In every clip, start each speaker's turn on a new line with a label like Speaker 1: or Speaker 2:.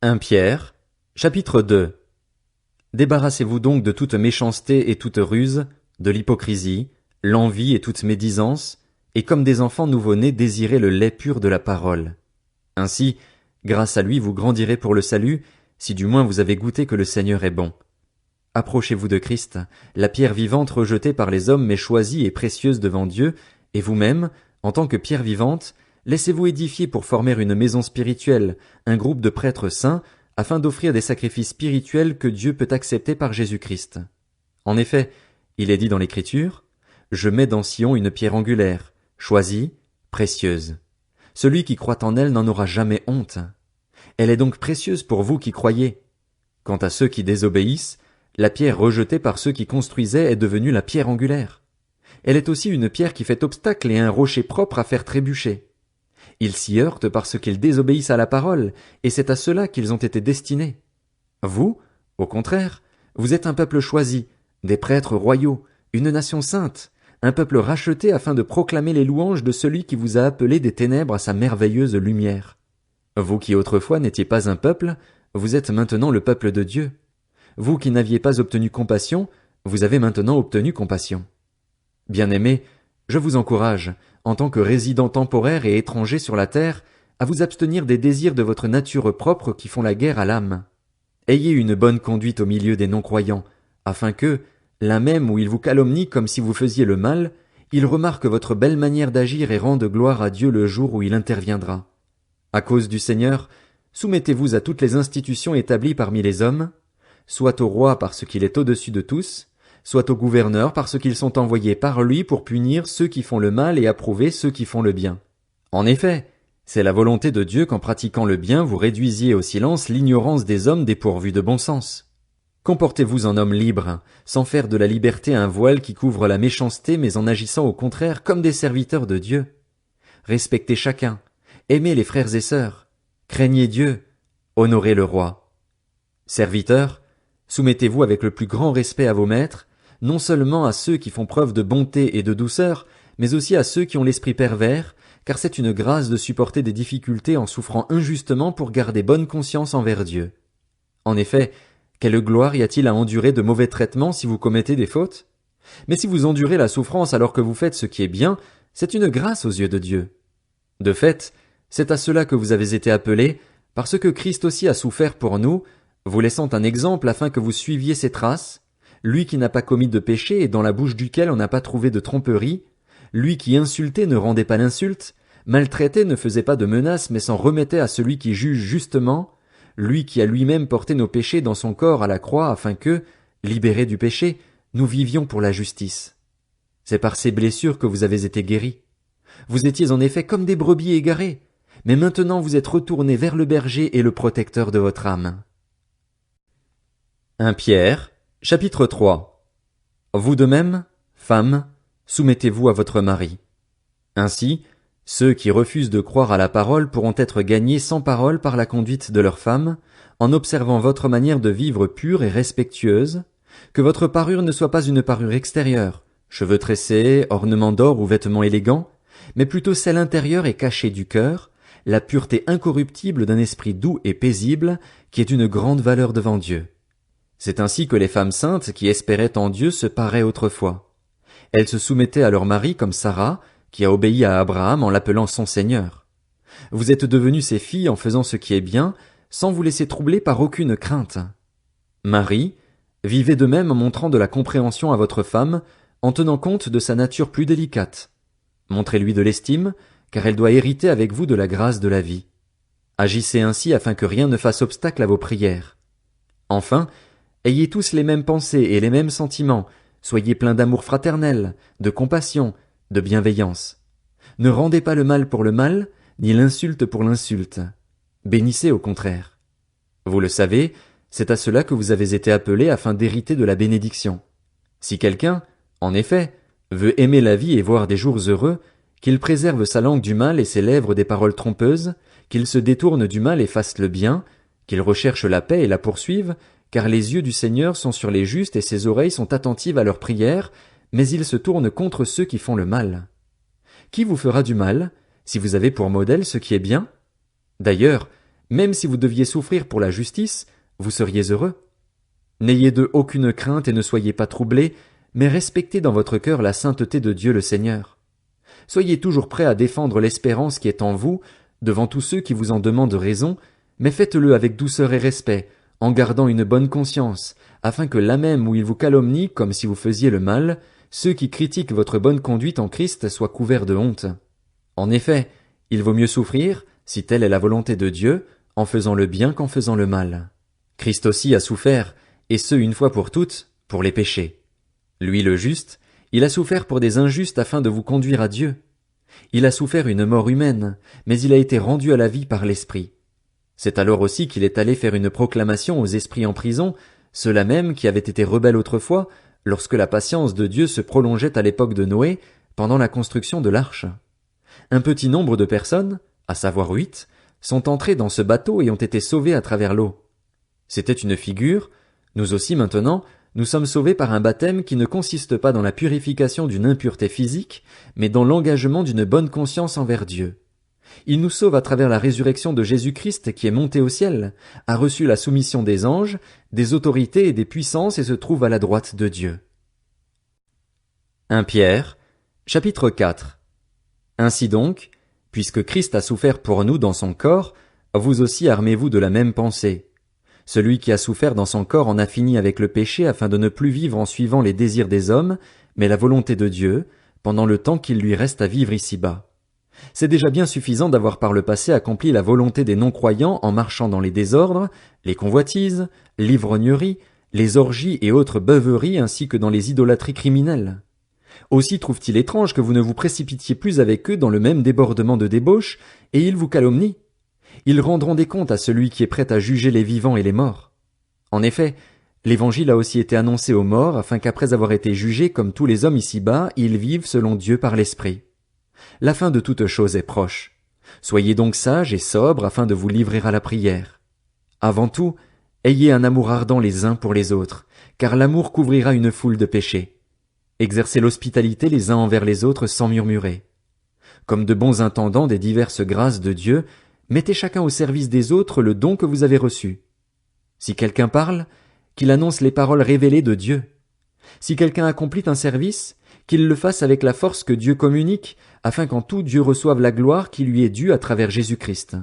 Speaker 1: 1 Pierre, chapitre 2. Débarrassez-vous donc de toute méchanceté et toute ruse, de l'hypocrisie, l'envie et toute médisance, et comme des enfants nouveau-nés désirez le lait pur de la parole. Ainsi, grâce à lui vous grandirez pour le salut, si du moins vous avez goûté que le Seigneur est bon. Approchez-vous de Christ, la pierre vivante rejetée par les hommes mais choisie et précieuse devant Dieu, et vous-même, en tant que pierre vivante, laissez-vous édifier pour former une maison spirituelle, un groupe de prêtres saints, afin d'offrir des sacrifices spirituels que Dieu peut accepter par Jésus-Christ. En effet, il est dit dans l'Écriture, « Je mets dans Sion une pierre angulaire, choisie, précieuse. Celui qui croit en elle n'en aura jamais honte. Elle est donc précieuse pour vous qui croyez. Quant à ceux qui désobéissent, la pierre rejetée par ceux qui construisaient est devenue la pierre angulaire. Elle est aussi une pierre qui fait obstacle et un rocher propre à faire trébucher. Ils s'y heurtent parce qu'ils désobéissent à la parole, et c'est à cela qu'ils ont été destinés. Vous, au contraire, vous êtes un peuple choisi, des prêtres royaux, une nation sainte, un peuple racheté afin de proclamer les louanges de celui qui vous a appelé des ténèbres à sa merveilleuse lumière. Vous qui autrefois n'étiez pas un peuple, vous êtes maintenant le peuple de Dieu. Vous qui n'aviez pas obtenu compassion, vous avez maintenant obtenu compassion. Bien-aimés, je vous encourage, en tant que résidents temporaires et étrangers sur la terre, à vous abstenir des désirs de votre nature propre qui font la guerre à l'âme. Ayez une bonne conduite au milieu des non-croyants, afin que, là même où ils vous calomnient comme si vous faisiez le mal, ils remarquent votre belle manière d'agir et rendent gloire à Dieu le jour où il interviendra. À cause du Seigneur, soumettez-vous à toutes les institutions établies parmi les hommes, soit au roi parce qu'il est au-dessus de tous, soit aux gouverneurs parce qu'ils sont envoyés par lui pour punir ceux qui font le mal et approuver ceux qui font le bien. En effet, c'est la volonté de Dieu qu'en pratiquant le bien vous réduisiez au silence l'ignorance des hommes dépourvus de bon sens. Comportez-vous en homme libre, sans faire de la liberté un voile qui couvre la méchanceté mais en agissant au contraire comme des serviteurs de Dieu. Respectez chacun, aimez les frères et sœurs, craignez Dieu, honorez le roi. Serviteurs, soumettez-vous avec le plus grand respect à vos maîtres, non seulement à ceux qui font preuve de bonté et de douceur, mais aussi à ceux qui ont l'esprit pervers, car c'est une grâce de supporter des difficultés en souffrant injustement pour garder bonne conscience envers Dieu. En effet, quelle gloire y a-t-il à endurer de mauvais traitements si vous commettez des fautes? Mais si vous endurez la souffrance alors que vous faites ce qui est bien, c'est une grâce aux yeux de Dieu. De fait, c'est à cela que vous avez été appelés, parce que Christ aussi a souffert pour nous, vous laissant un exemple afin que vous suiviez ses traces, lui qui n'a pas commis de péché et dans la bouche duquel on n'a pas trouvé de tromperie, lui qui insultait ne rendait pas l'insulte, maltraitait ne faisait pas de menaces mais s'en remettait à celui qui juge justement, lui qui a lui-même porté nos péchés dans son corps à la croix afin que, libérés du péché, nous vivions pour la justice. C'est par ces blessures que vous avez été guéris. Vous étiez en effet comme des brebis égarées, mais maintenant vous êtes retournés vers le berger et le protecteur de votre âme. 1 Pierre, chapitre 3. Vous de même, femmes, soumettez-vous à votre mari. Ainsi, ceux qui refusent de croire à la parole pourront être gagnés sans parole par la conduite de leurs femmes, en observant votre manière de vivre pure et respectueuse, que votre parure ne soit pas une parure extérieure, cheveux tressés, ornements d'or ou vêtements élégants, mais plutôt celle intérieure et cachée du cœur, la pureté incorruptible d'un esprit doux et paisible, qui est une grande valeur devant Dieu. C'est ainsi que les femmes saintes qui espéraient en Dieu se paraient autrefois. Elles se soumettaient à leur mari comme Sarah, qui a obéi à Abraham en l'appelant son Seigneur. Vous êtes devenues ses filles en faisant ce qui est bien, sans vous laisser troubler par aucune crainte. Marie, vivez de même en montrant de la compréhension à votre femme, en tenant compte de sa nature plus délicate. Montrez-lui de l'estime, car elle doit hériter avec vous de la grâce de la vie. Agissez ainsi afin que rien ne fasse obstacle à vos prières. Enfin, ayez tous les mêmes pensées et les mêmes sentiments, soyez pleins d'amour fraternel, de compassion, de bienveillance. Ne rendez pas le mal pour le mal, ni l'insulte pour l'insulte. Bénissez au contraire. Vous le savez, c'est à cela que vous avez été appelés afin d'hériter de la bénédiction. Si quelqu'un, en effet, veut aimer la vie et voir des jours heureux, qu'il préserve sa langue du mal et ses lèvres des paroles trompeuses, qu'il se détourne du mal et fasse le bien, qu'il recherche la paix et la poursuive, car les yeux du Seigneur sont sur les justes et ses oreilles sont attentives à leurs prières, mais il se tourne contre ceux qui font le mal. Qui vous fera du mal, si vous avez pour modèle ce qui est bien? D'ailleurs, Même si vous deviez souffrir pour la justice, vous seriez heureux. N'ayez d'eux aucune crainte et ne soyez pas troublés, mais respectez dans votre cœur la sainteté de Dieu le Seigneur. Soyez toujours prêts à défendre l'espérance qui est en vous, devant tous ceux qui vous en demandent raison, mais faites-le avec douceur et respect, en gardant une bonne conscience, afin que là même où ils vous calomnient comme si vous faisiez le mal, ceux qui critiquent votre bonne conduite en Christ soient couverts de honte. En effet, il vaut mieux souffrir, si telle est la volonté de Dieu, en faisant le bien qu'en faisant le mal. Christ aussi a souffert, et ce une fois pour toutes, pour les péchés. Lui le juste, il a souffert pour des injustes afin de vous conduire à Dieu. Il a souffert une mort humaine, mais il a été rendu à la vie par l'Esprit. C'est alors aussi qu'il est allé faire une proclamation aux esprits en prison, ceux-là même qui avaient été rebelles autrefois, lorsque la patience de Dieu se prolongeait à l'époque de Noé, pendant la construction de l'arche. Un petit nombre de personnes, à savoir 8, sont entrés dans ce bateau et ont été sauvés à travers l'eau. C'était une figure, nous aussi maintenant, nous sommes sauvés par un baptême qui ne consiste pas dans la purification d'une impureté physique, mais dans l'engagement d'une bonne conscience envers Dieu. Il nous sauve à travers la résurrection de Jésus-Christ qui est monté au ciel, a reçu la soumission des anges, des autorités et des puissances et se trouve à la droite de Dieu. 1 Pierre, chapitre 4. Ainsi donc, puisque Christ a souffert pour nous dans son corps, vous aussi armez-vous de la même pensée. Celui qui a souffert dans son corps en a fini avec le péché afin de ne plus vivre en suivant les désirs des hommes, mais la volonté de Dieu, pendant le temps qu'il lui reste à vivre ici-bas. C'est déjà bien suffisant d'avoir par le passé accompli la volonté des non-croyants en marchant dans les désordres, les convoitises, l'ivrognerie, les orgies et autres beuveries ainsi que dans les idolâtries criminelles. Aussi trouve-t-il étrange que vous ne vous précipitiez plus avec eux dans le même débordement de débauche, et ils vous calomnient. Ils rendront des comptes à celui qui est prêt à juger les vivants et les morts. En effet, l'Évangile a aussi été annoncé aux morts afin qu'après avoir été jugés comme tous les hommes ici-bas, ils vivent selon Dieu par l'Esprit. La fin de toute chose est proche. Soyez donc sages et sobres afin de vous livrer à la prière. Avant tout, ayez un amour ardent les uns pour les autres, car l'amour couvrira une foule de péchés. Exercez l'hospitalité les uns envers les autres sans murmurer. Comme de bons intendants des diverses grâces de Dieu, mettez chacun au service des autres le don que vous avez reçu. Si quelqu'un parle, qu'il annonce les paroles révélées de Dieu. Si quelqu'un accomplit un service, qu'il le fasse avec la force que Dieu communique, afin qu'en tout Dieu reçoive la gloire qui lui est due à travers Jésus-Christ.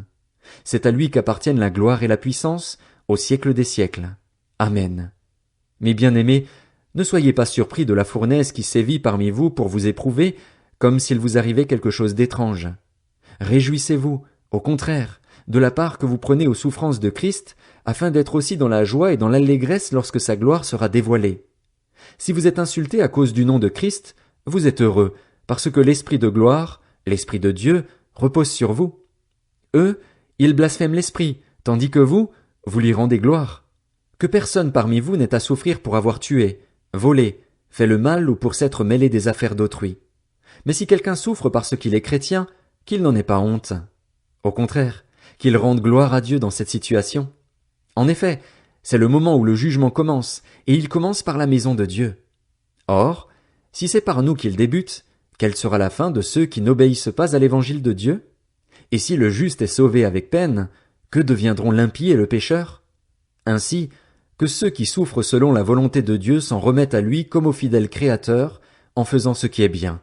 Speaker 1: C'est à lui qu'appartiennent la gloire et la puissance, au siècle des siècles. Amen. Mes bien-aimés, ne soyez pas surpris de la fournaise qui sévit parmi vous pour vous éprouver, comme s'il vous arrivait quelque chose d'étrange. Réjouissez-vous, au contraire, de la part que vous prenez aux souffrances de Christ, afin d'être aussi dans la joie et dans l'allégresse lorsque sa gloire sera dévoilée. Si vous êtes insultés à cause du nom de Christ, vous êtes heureux, parce que l'Esprit de gloire, l'Esprit de Dieu, repose sur vous. Eux, ils blasphèment l'Esprit, tandis que vous lui rendez gloire. Que personne parmi vous n'ait à souffrir pour avoir tué, volé, fait le mal ou pour s'être mêlé des affaires d'autrui. Mais si quelqu'un souffre parce qu'il est chrétien, qu'il n'en ait pas honte. Au contraire, qu'il rende gloire à Dieu dans cette situation. En effet, c'est le moment où le jugement commence, et il commence par la maison de Dieu. Or, si c'est par nous qu'il débute, quelle sera la fin de ceux qui n'obéissent pas à l'évangile de Dieu? Et si le juste est sauvé avec peine, que deviendront l'impie et le pécheur? Ainsi, que ceux qui souffrent selon la volonté de Dieu s'en remettent à lui comme au fidèle Créateur, en faisant ce qui est bien.